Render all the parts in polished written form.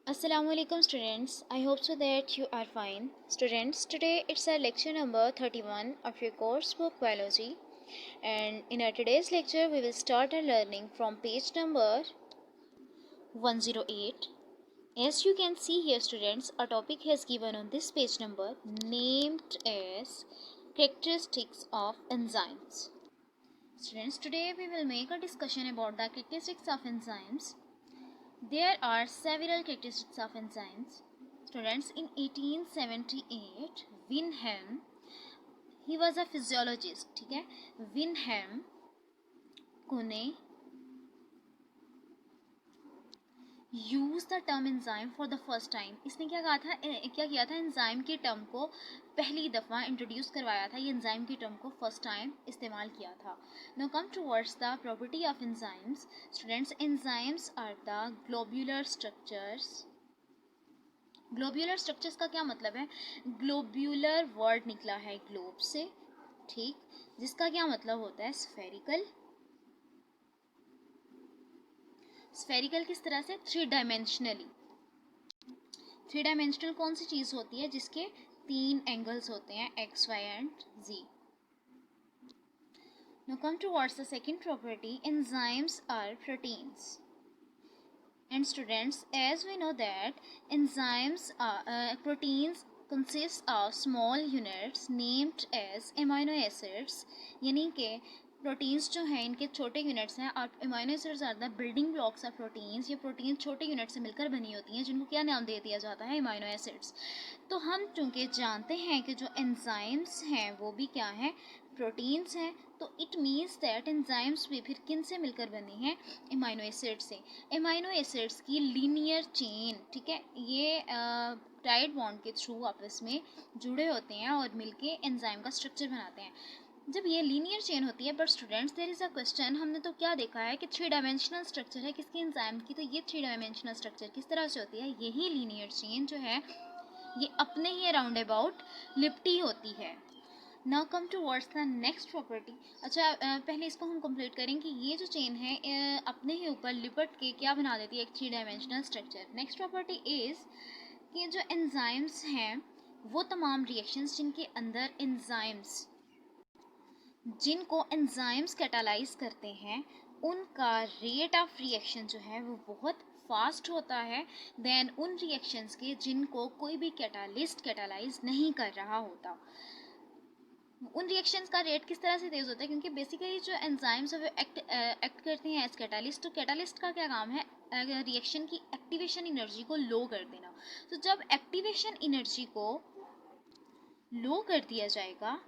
Assalamualaikum students. I hope so that you are fine. Students, today it's our lecture number 31 of your course book biology, and in our today's lecture we will start our learning from page number 108. As you can see here students, a topic has given on this page number named as characteristics of enzymes. Students, today we will make a discussion about the characteristics of enzymes. There are several characteristics of enzymes. Students, in 1878, Wilhelm, he was a physiologist, ठीक है, Wilhelm ने use the term enzyme for the first time. इसने क्या किया था, enzyme के term को पहली दफ़ा इंट्रोड्यूस करवाया था. ये एंजाइम के टर्म को फर्स्ट टाइम इस्तेमाल किया था. Now come towards the property of enzymes. Students, enzymes are the globular structures. Globular structures का क्या मतलब है? ग्लोब्यूलर वर्ड निकला है ग्लोब से, ठीक, जिसका क्या मतलब होता है स्फेरिकल. स्फेरिकल किस तरह से? Three dimensionally. थ्री डायमेंशनल कौन सी चीज़ होती है जिसके तीन एंगल्स होते हैं, x y and z. Now come towards the second property. Enzymes are proteins. And students, as we know that enzymes are proteins consist of small units named as amino acids. यानी कि proteins जो हैं इनके छोटे units हैं, और amino acids are the building blocks of proteins. ये protein छोटे यूनिट से मिलकर बनी होती हैं जिनको क्या नाम दे दिया जाता है, अमीनो एसिड्स. तो हम चूँकि जानते हैं कि जो एंजाइम्स हैं वो भी क्या हैं, प्रोटीन्स हैं, तो इट मीन्स दैट एंजाइम्स भी फिर किन से मिलकर बने हैं, अमीनो एसिड से. अमीनो एसिड्स की लीनियर चेन, ठीक है, ये टाइड बॉन्ड के थ्रू आपस में जुड़े होते हैं और मिलके एंजाइम का स्ट्रक्चर बनाते हैं. जब ये लीनियर चेन होती है, but students there is a question. हमने तो क्या देखा है कि थ्री डायमेंशनल स्ट्रक्चर है किसकी, एंजाइम की. तो ये थ्री डायमेंशनल स्ट्रक्चर किस तरह से होती है? यही लीनियर चेन जो है ये अपने ही अराउंड अबाउट लिपटी होती है. Now come towards the next property. अच्छा, पहले इसको हम कंप्लीट करें कि ये जो चेन है अपने ही ऊपर लिपट के क्या बना देती है, एक three dimensional structure. Next property is कि जो एंजाइम्स हैं वो तमाम रिएक्शंस जिनको एंजाइम्स कैटालाइज करते हैं उनका रेट ऑफ रिएक्शन जो है वो बहुत फास्ट होता है देन उन रिएक्शंस के जिनको कोई भी कैटालिस्ट कैटालाइज नहीं कर रहा होता. उन रिएक्शंस का रेट किस तरह से तेज़ होता है? क्योंकि बेसिकली जो एंजाइम्स है वो एक्ट करते हैं एज कैटालिस्ट. तो कैटालिस्ट का क्या काम है? रिएक्शन की एक्टिवेशन एनर्जी को लो कर देना. तो जब एक्टिवेशन एनर्जी को लो कर दिया जाएगा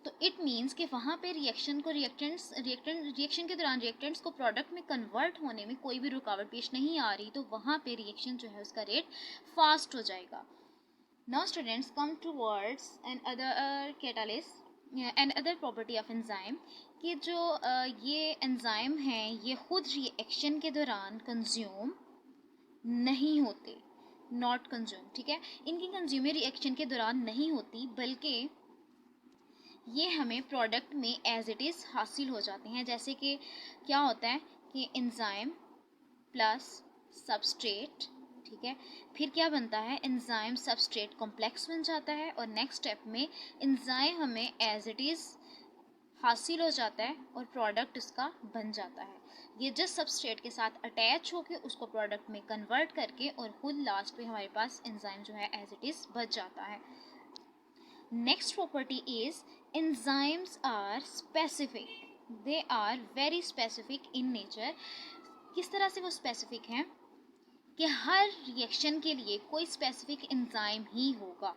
तो इट मीन्स कि वहाँ पे रिएक्शन के दौरान रिएक्टेंट्स को प्रोडक्ट में कन्वर्ट होने में कोई भी रुकावट पेश नहीं आ रही, तो वहाँ पे रिएक्शन जो है उसका रेट फास्ट हो जाएगा. Now students come towards and other catalyst and other property of enzyme कि जो ये एंजाइम हैं ये खुद रिएक्शन के दौरान कंज्यूम नहीं होते, नॉट कंज्यूम, ठीक है. इनकी कंज्यूमर रिएक्शन के दौरान नहीं होती बल्कि ये हमें प्रोडक्ट में एज इट इज़ हासिल हो जाते हैं. जैसे कि क्या होता है कि एंजाइम प्लस सबस्ट्रेट, ठीक है, फिर क्या बनता है, एंजाइम सबस्ट्रेट कॉम्प्लेक्स बन जाता है और नेक्स्ट स्टेप में एंजाइम हमें एज इट इज़ हासिल हो जाता है और प्रोडक्ट उसका बन जाता है. ये जस्ट सबस्ट्रेट के साथ अटैच होकर उसको प्रोडक्ट में कन्वर्ट करके और खुद लास्ट पे हमारे पास एंजाइम जो है एज इट इज़ बच जाता है. Next property is enzymes are specific. They are very specific in nature. किस तरह से वो स्पेसिफिक हैं कि हर रिएक्शन के लिए कोई स्पेसिफिक एंजाइम ही होगा.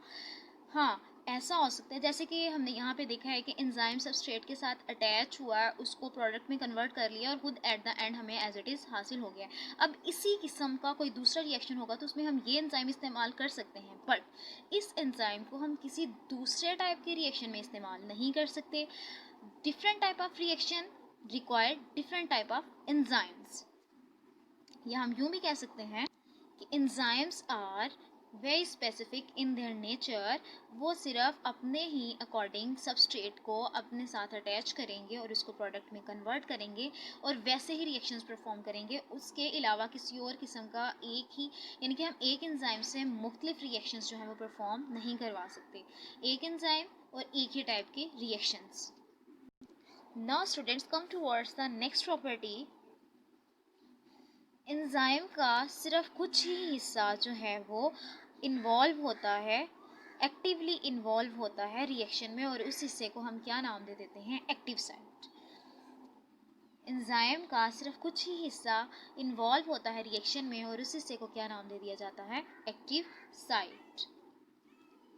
हाँ, ऐसा हो सकता है जैसे कि हमने यहाँ पे देखा है कि एंजाइम सबस्ट्रेट के साथ अटैच हुआ, उसको प्रोडक्ट में कन्वर्ट कर लिया और खुद एट द एंड हमें एज इट इज़ हासिल हो गया. अब इसी किस्म का कोई दूसरा रिएक्शन होगा तो उसमें हम ये एंजाइम इस्तेमाल कर सकते हैं, बट इस एंजाइम को हम किसी दूसरे टाइप के रिएक्शन में इस्तेमाल नहीं कर सकते. Different type of reaction require different type of enzymes. या हम यूँ भी कह सकते हैं कि enzymes are very specific in their nature, वो सिर्फ अपने ही अकॉर्डिंग सबस्ट्रेट को अपने साथ अटैच करेंगे और उसको प्रोडक्ट में कन्वर्ट करेंगे और वैसे ही रिएक्शंस परफॉर्म करेंगे। उसके अलावा किसी और किस्म का एक ही, यानी कि हम एक एंजाइम से मुख्तलिफ रिएक्शंस जो है वो परफॉर्म नहीं करवा सकते, एक एंजाइम और एक ही टाइप के reactions. Now students come towards the next property. Enzyme का सिर्फ कुछ ही हिस्सा जो है वो इन्वॉल्व होता है, एक्टिवली इन्वॉल्व होता है रिएक्शन में, और उस हिस्से को हम क्या नाम दे देते हैं, एक्टिव साइट। एंजाइम का सिर्फ कुछ ही हिस्सा इन्वॉल्व होता है रिएक्शन में और उस हिस्से को क्या नाम दे दिया जाता है, एक्टिव साइट।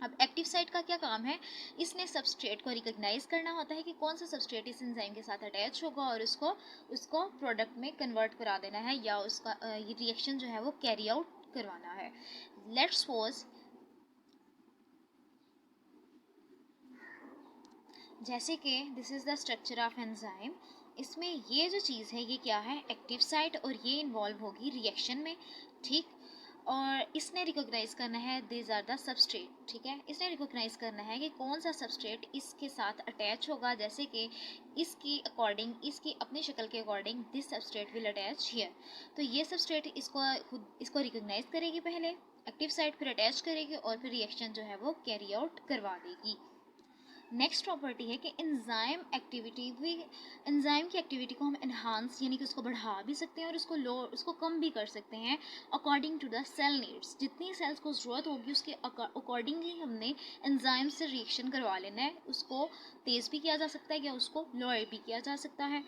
अब एक्टिव साइट का क्या काम है, इसने सबस्ट्रेट को रिकॉग्नाइज करना होता है कि कौन सा सबस्ट्रेट इस एंजाइम के साथ अटैच होगा और उसको प्रोडक्ट में कन्वर्ट करा देना है या उसका ये रिएक्शन जो है वो कैरी आउट करवाना है। लेट्स सपोज जैसे कि this is the structure of enzyme, इसमें ये जो चीज़ है ये क्या है, एक्टिव साइट, और ये इन्वॉल्व होगी रिएक्शन में, ठीक। और इसने रिकॉग्नाइज करना है दीज आर द सबस्ट्रेट, ठीक है, इसने रिकॉग्नाइज करना है कि कौन सा सबस्ट्रेट इसके साथ अटैच होगा, जैसे कि इसकी अकॉर्डिंग, इसकी अपनी शक्ल के according this substrate will attach here. तो ये सबस्ट्रेट इसको रिकॉग्नाइज करेगी, पहले एक्टिव साइट फिर अटैच करेगी और फिर रिएक्शन जो है वो कैरी आउट करवा देगी। नेक्स्ट प्रॉपर्टी है कि एंजाइम की एक्टिविटी को हम एनहांस यानी कि उसको बढ़ा भी सकते हैं और उसको कम भी कर सकते हैं according to the cell needs. जितनी सेल्स को ज़रूरत होगी उसके अकॉर्डिंगली हमने एंजाइम से रिएक्शन करवा लेना है। उसको तेज़ भी किया जा सकता है या उसको लोअर भी किया जा सकता है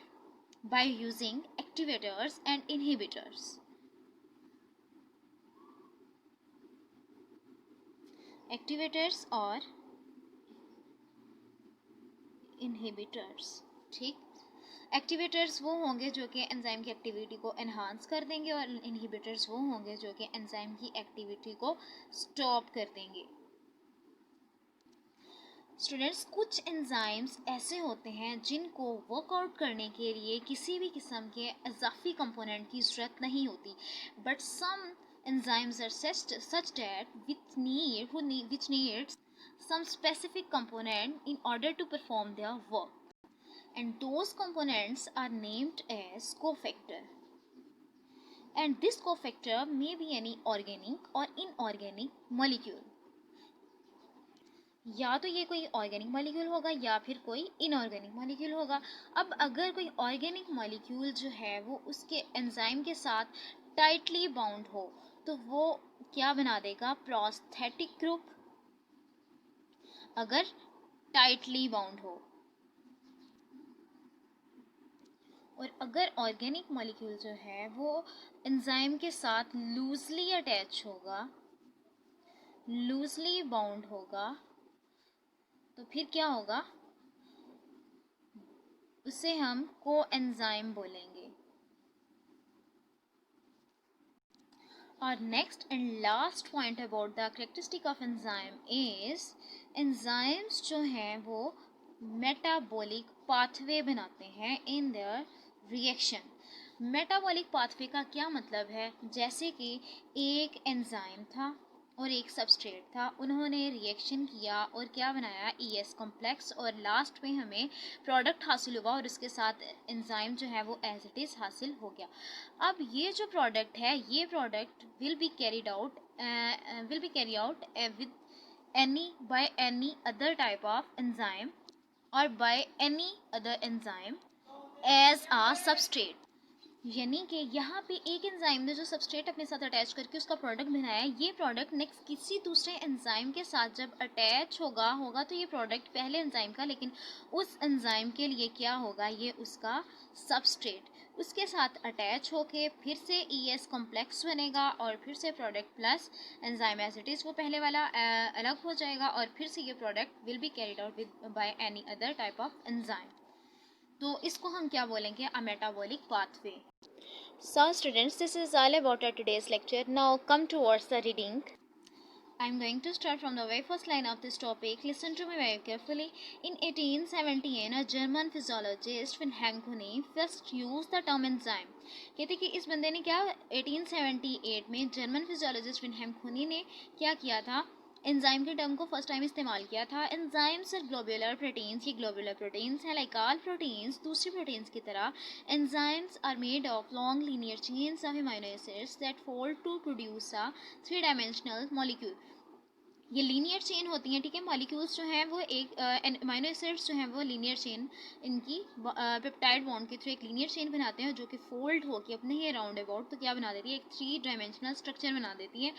by using activators and inhibitors. Activators और इनहिबिटर्स, ठीक। एक्टिवेटर्स वो होंगे जो कि एंजाइम की एक्टिविटी को एनहांस कर देंगे और इनहिबिटर्स वो होंगे जो कि एंजाइम की एक्टिविटी को स्टॉप कर देंगे। स्टूडेंट्स, कुछ एंजाइम्स ऐसे होते हैं जिनको वर्कआउट करने के लिए किसी भी किस्म के इजाफी कंपोनेंट की ज़रूरत नहीं होती, but some enzymes are such that which needs some specific component in order to perform their work, and those components are named as cofactor, and this cofactor may be any organic or inorganic molecule। या तो ये कोई organic molecule होगा या फिर कोई inorganic molecule होगा। अब अगर कोई ऑर्गेनिक मॉलिक्यूल जो है वो उसके एंजाइम के साथ टाइटली बाउंड हो तो वो क्या बना देगा, प्रोस्थेटिक ग्रुप, अगर टाइटली बाउंड हो। और अगर ऑर्गेनिक मॉलिक्यूल जो है वो एंजाइम के साथ लूजली अटैच होगा, लूजली बाउंड होगा, तो फिर क्या होगा, उसे हम कोएंजाइम बोलेंगे। और next and last point about the characteristic of enzyme is, enzymes जो हैं वो मेटाबॉलिक पाथवे बनाते हैं in their reaction. Metabolic pathway का क्या मतलब है, जैसे कि एक एंजाइम था और एक सबस्ट्रेट था, उन्होंने रिएक्शन किया और क्या बनाया, ES कॉम्प्लेक्स, और लास्ट में हमें प्रोडक्ट हासिल हुआ और उसके साथ एंजाइम जो है वो एज इट इज़ हासिल हो गया। अब ये जो प्रोडक्ट है, ये product will be carry out with by any other type of enzyme or by any other enzyme as a substrate। यानी कि यहाँ पे एक एंजाइम ने जो सबस्ट्रेट अपने साथ अटैच करके उसका प्रोडक्ट बनाया है, ये प्रोडक्ट नेक्स्ट किसी दूसरे एंजाइम के साथ जब अटैच होगा तो ये प्रोडक्ट पहले एंजाइम का, लेकिन उस एंजाइम के लिए क्या होगा, ये उसका सबस्ट्रेट, उसके साथ अटैच होके फिर से ES कॉम्प्लेक्स बनेगा और फिर से product plus enzyme as it is वो पहले वाला अलग हो जाएगा और फिर से ये product will be carried out with by any other type of enzyme. तो इसको हम क्या बोलेंगे, अ metabolic pathway. So students, this is all about our today's lecture. Now come towards the reading. I'm going to start from the very first line of this topic. Listen to me very carefully. In 1817, a German physiologist Wilhelm Coney first used the term enzyme. कहते कि इस बंदे ने क्या 1878 में German physiologist विनहेम खोनी ने क्या किया था, एंजाइम के टर्म को फर्स्ट टाइम इस्तेमाल किया था. एंजाइम्स आर ग्लोबुलर प्रोटीन्स, ये ग्लोबुलर प्रोटीन्स हैं. लाइक ऑल प्रोटीन्स, दूसरी प्रोटीन्स की तरह enzymes are made of long linear chains of amino acids that fold to produce a 3-dimensional molecule. ये लीनियर चेन होती हैं, ठीक है. मॉलिक्यूल्स जो हैं वो एक अमीनो एसिड्स जो हैं वो लीनियर चेन, इनकी पेप्टाइड बॉन्ड के थ्रू एक लीनियर चेन बनाते हैं जो कि फोल्ड होकर अपने ही राउंड अबाउट तो क्या बना देती है, एक 3-dimensional स्ट्रक्चर बना देती है.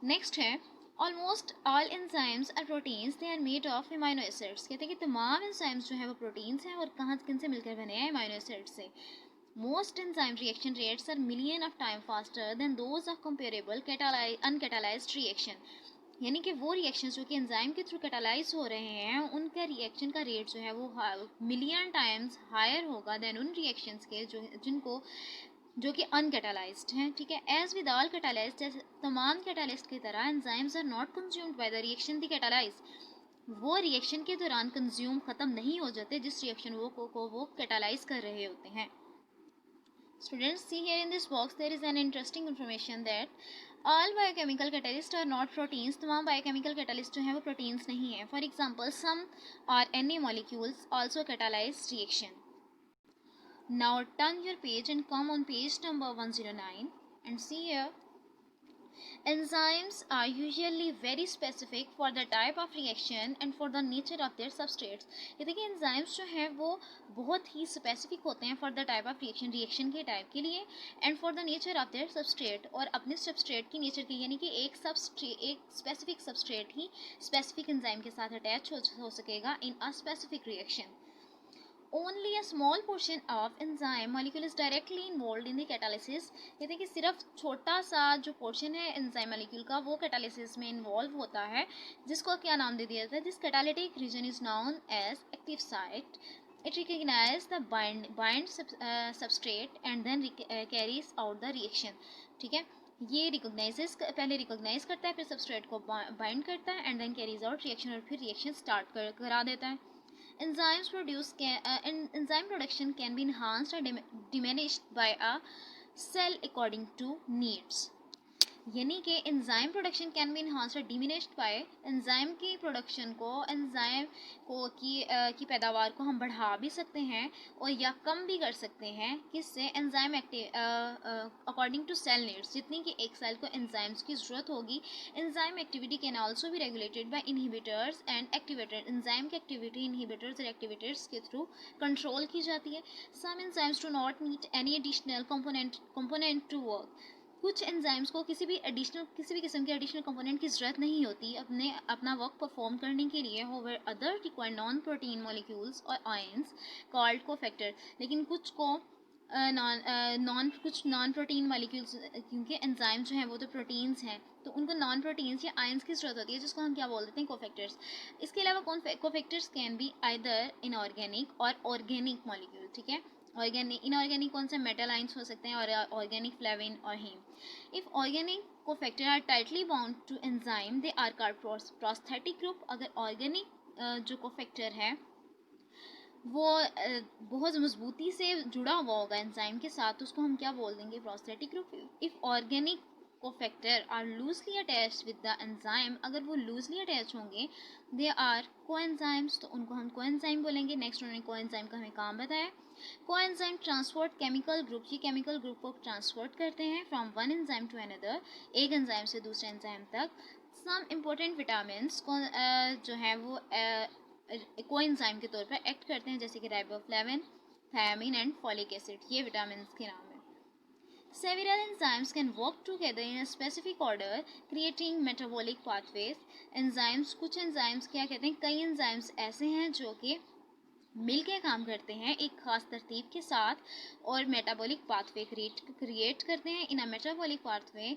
नेक्स्ट है almost all enzymes are proteins, they are made of amino acids. कहते हैं कि तमाम एंजाइम्स जो हैं वो प्रोटीन्स हैं और कहाँ किन से मिलकर बने हैं, अमीनो एसिड्स से. Most enzyme reaction rates are million of time faster than those of comparable uncatalyzed reaction. यानी कि वो रिएक्शंस जो कि एंजाइम के थ्रू कैटालाइज हो रहे हैं उनका रिएक्शन का रेट जो है वो मिलियन टाइम्स हायर होगा देन उन रिएक्शंस के जो कि अनकैटालाइज्ड हैं, ठीक है. एज विद ऑल कैटालाइज्ड, जैसे तमाम कैटालिस्ट की तरह enzymes are not consumed by the reaction they catalyse. वो रिएक्शन के दौरान कंज्यूम ख़त्म नहीं हो जाते जिस रिएक्शन को वो कैटालाइज कर रहे होते हैं. Students, see here in this box there is an interesting information that all biochemical catalysts are not proteins. तमाम biochemical catalysts जो हैं वो proteins नहीं हैं. For example, some or any molecules also catalyze reaction. Now turn your page and come on page number 109 and see here. Enzymes are usually very specific for the type of reaction and for the nature of their substrates. ये देखिए enzymes जो हैं वो बहुत ही specific होते हैं for the type of reaction के type के लिए and for the nature of their substrate, और अपने सबस्ट्रेट की नेचर की, यानी कि एक स्पेसिफिक सबस्ट्रेट ही स्पेसिफिक एंजाइम के साथ अटैच हो सकेगा in a specific reaction. Only a small portion of enzyme molecule is directly involved in the catalysis. कहते हैं कि सिर्फ छोटा सा जो पोर्शन है एंजाइम मॉलिक्यूल का वो कैटालिसिस में इन्वॉल्व होता है, जिसको क्या नाम दे दिया जाता है, this catalytic region is known as active site. It recognizes the bind substrate and then carries out the reaction. ठीक है, ये पहले रिकोगनाइज करता है, फिर सबस्ट्रेट को बाइंड करता है and then carries out reaction, और फिर रिएक्शन स्टार्ट करा देता है. Enzyme production can be enhanced or diminished by a cell according to needs. यानी कि enzyme production can be enhanced और डिमिनिश्ड बाय, एंजाइम की प्रोडक्शन को, एंजाइम को की पैदावार को हम बढ़ा भी सकते हैं और या कम भी कर सकते हैं. किससे, enzyme according to cell needs, जितनी कि एक सेल को एंजाइम्स की ज़रूरत होगी. Enzyme activity can also be regulated by inhibitors and activators. Enzyme की एक्टिविटी इनहिबिटर्स और एक्टिवेटर्स के थ्रू कंट्रोल की जाती है. Some enzymes do not need any additional component to work. कुछ एंजाइम्स को किसी भी किस्म के एडिशनल कंपोनेंट की ज़रूरत नहीं होती अपना वर्क परफॉर्म करने के लिए. However other require non protein molecules और आयंस कॉल्ड कोफैक्टर. लेकिन कुछ नॉन प्रोटीन मॉलिक्यूल्स, क्योंकि एंजाइम जो हैं वो तो प्रोटीन्स हैं तो उनको नॉन प्रोटीन्स या आयंस की ज़रूरत होती है, जिसको हम क्या बोल देते हैं, कोफैक्टर्स. इसके अलावा cofactors can be either inorganic और ऑर्गेनिक मॉलिक्यूल. ठीक है, इनऑर्गेनिक कौन से, मेटल आयंस हो सकते हैं, और ऑर्गेनिक फ्लेविन और haem. If organic cofactor are tightly bound to enzyme they are called prosthetic group. अगर ऑर्गेनिक जो कोफैक्टर है वो बहुत मजबूती से जुड़ा हुआ होगा एंजाइम के साथ, तो उसको हम क्या बोल देंगे, prosthetic group. If organic cofactor are loosely attached with the enzyme, अगर वो लूजली अटैच होंगे, दे आर कोएंजाइम्स, तो उनको हम कोएंजाइम बोलेंगे. नेक्स्ट उन्होंने कोएंजाइम का हमें काम बताया. कोएंजाइम ट्रांसपोर्ट केमिकल ग्रुप, ये केमिकल ग्रुप को ट्रांसपोर्ट करते हैं from one enzyme to another, एक एंजाइम से दूसरे एंजाइम तक. सम इम्पोर्टेंट विटामिन्स जो हैं वो कोएंजाइम के तौर पर एक्ट करते हैं, जैसे कि riboflavin, thiamine and folic acid, ये विटामिन के नाम है. Several enzymes can work together in a specific order, creating metabolic pathways. Enzymes, कुछ enzymes क्या कहते हैं, कई enzymes ऐसे हैं जो कि मिलके काम करते हैं एक खास तरतीब के साथ और मेटाबॉलिक पाथवे क्रिएट करते हैं. In a metabolic pathway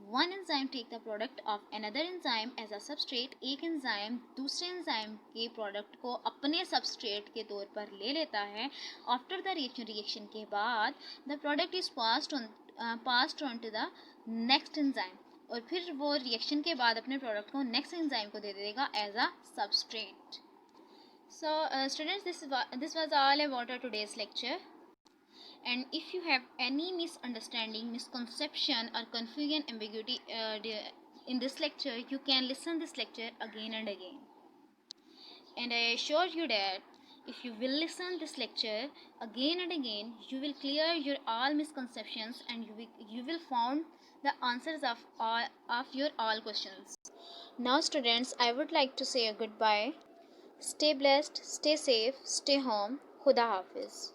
one enzyme take the product of another enzyme as a substrate. एक एंजाइम दूसरे एंजाइम के प्रोडक्ट को अपने सबस्ट्रेट के तौर पर ले लेता है. आफ्टर द रिएक्शन के बाद the product is passed on to the next enzyme. और फिर वो रिएक्शन के बाद अपने प्रोडक्ट को नेक्स्ट एंजाइम को दे देगा as a substrate. So students, this was all about our today's lecture. And if you have any misunderstanding, misconception or confusion, ambiguity in this lecture, you can listen this lecture again and again. And I assure you that if you will listen this lecture again and again, you will clear your all misconceptions, and you will find the answers of your all questions. Now students, I would like to say a goodbye. Stay blessed, stay safe, stay home. Khuda Hafiz.